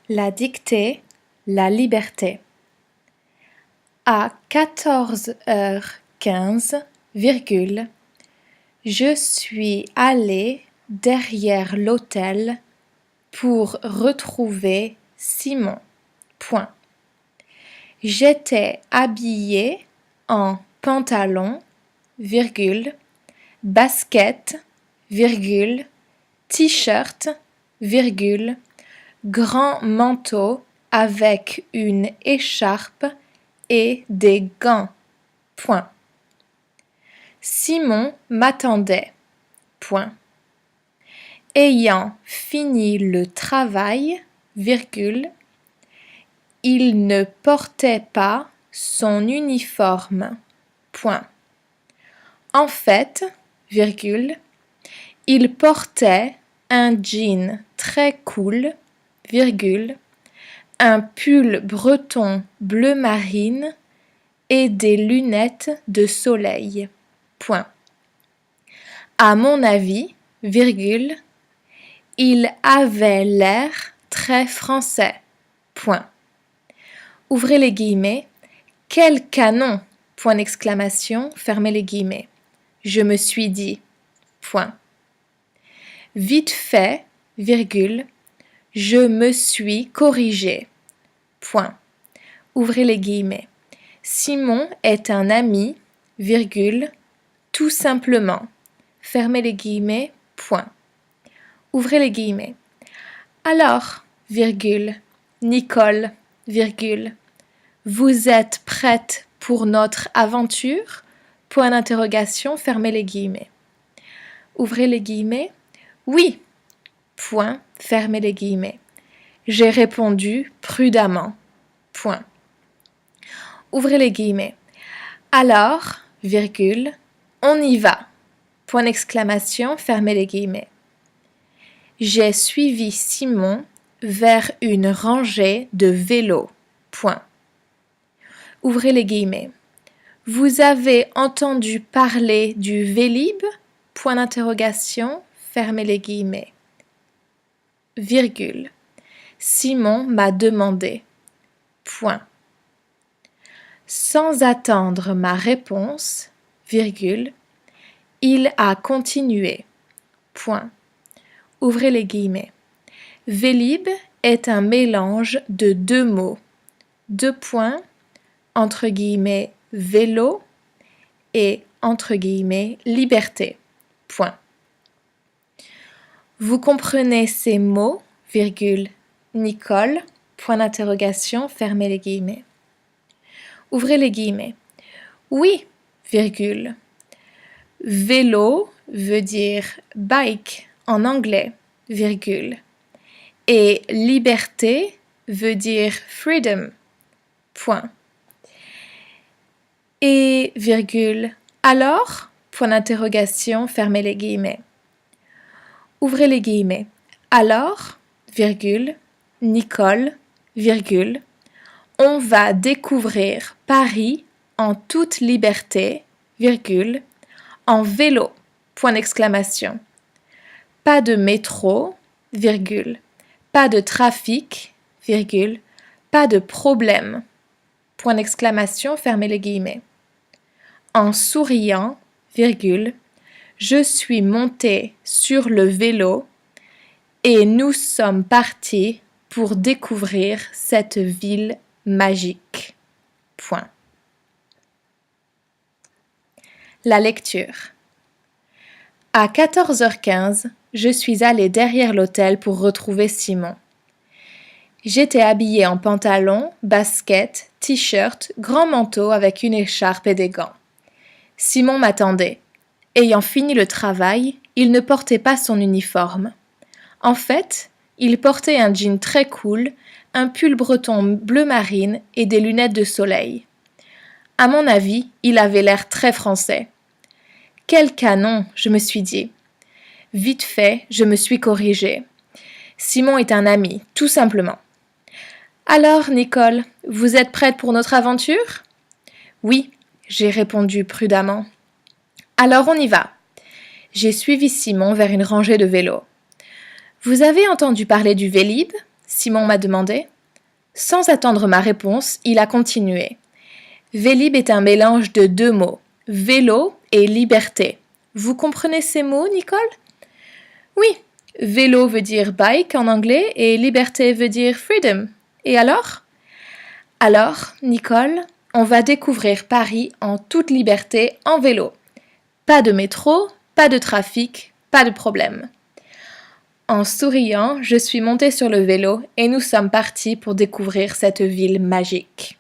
La dictée, la liberté. À 14h15, je suis allée derrière l'hôtel pour retrouver Simon. Point. J'étais habillée en pantalon, basket, t-shirt, grand manteau avec une écharpe et des gants. Point. Simon m'attendait. Point. Ayant fini le travail, il ne portait pas son uniforme. Point. En fait, il portait un jean très cool, un pull breton bleu marine et des lunettes de soleil. Point. À mon avis, il avait l'air très français. Point. Ouvrez les guillemets. Quel canon! Point d'exclamation, fermez les guillemets. Je me suis dit. Point. Vite fait, je me suis corrigé. Point. Ouvrez les guillemets. Simon est un ami, tout simplement. Fermez les guillemets, point. Ouvrez les guillemets. Alors, Nicole, vous êtes prête pour notre aventure? Point d'interrogation, fermez les guillemets. Ouvrez les guillemets. Oui. Point, fermez les guillemets. J'ai répondu prudemment. Point. Ouvrez les guillemets. Alors, on y va. Point d'exclamation, fermez les guillemets. J'ai suivi Simon vers une rangée de vélos. Point. Ouvrez les guillemets. Vous avez entendu parler du Vélib? Point d'interrogation, fermez les guillemets. Simon m'a demandé. Point. Sans attendre ma réponse, il a continué. Point. Ouvrez les guillemets. Vélib est un mélange de deux mots. Deux points, entre guillemets, vélo et entre guillemets, liberté. Point. Vous comprenez ces mots, Nicole, point d'interrogation, fermez les guillemets. Ouvrez les guillemets. Oui, vélo veut dire bike en anglais, et liberté veut dire freedom. Point. Et alors, point d'interrogation, fermez les guillemets. Ouvrez les guillemets. Alors, Nicole, on va découvrir Paris en toute liberté, en vélo, point d'exclamation. Pas de métro, pas de trafic, pas de problème, point d'exclamation, fermez les guillemets. En souriant, je suis montée sur le vélo et nous sommes partis pour découvrir cette ville magique. Point. La lecture. À 14h15, je suis allée derrière l'hôtel pour retrouver Simon. J'étais habillée en pantalon, basket, t-shirt, grand manteau avec une écharpe et des gants. Simon m'attendait. Ayant fini le travail, il ne portait pas son uniforme. En fait, il portait un jean très cool, un pull breton bleu marine et des lunettes de soleil. À mon avis, il avait l'air très français. Quel canon, je me suis dit. Vite fait, je me suis corrigée. Simon est un ami, tout simplement. Alors, Nicole, vous êtes prête pour notre aventure? Oui, j'ai répondu prudemment. Alors on y va. J'ai suivi Simon vers une rangée de vélos. Vous avez entendu parler du Vélib? Simon m'a demandé. Sans attendre ma réponse, il a continué. Vélib est un mélange de deux mots, vélo et liberté. Vous comprenez ces mots, Nicole? Oui, vélo veut dire bike en anglais et liberté veut dire freedom. Et alors? Alors, Nicole, on va découvrir Paris en toute liberté en vélo. Pas de métro, pas de trafic, pas de problème. En souriant, je suis montée sur le vélo et nous sommes partis pour découvrir cette ville magique.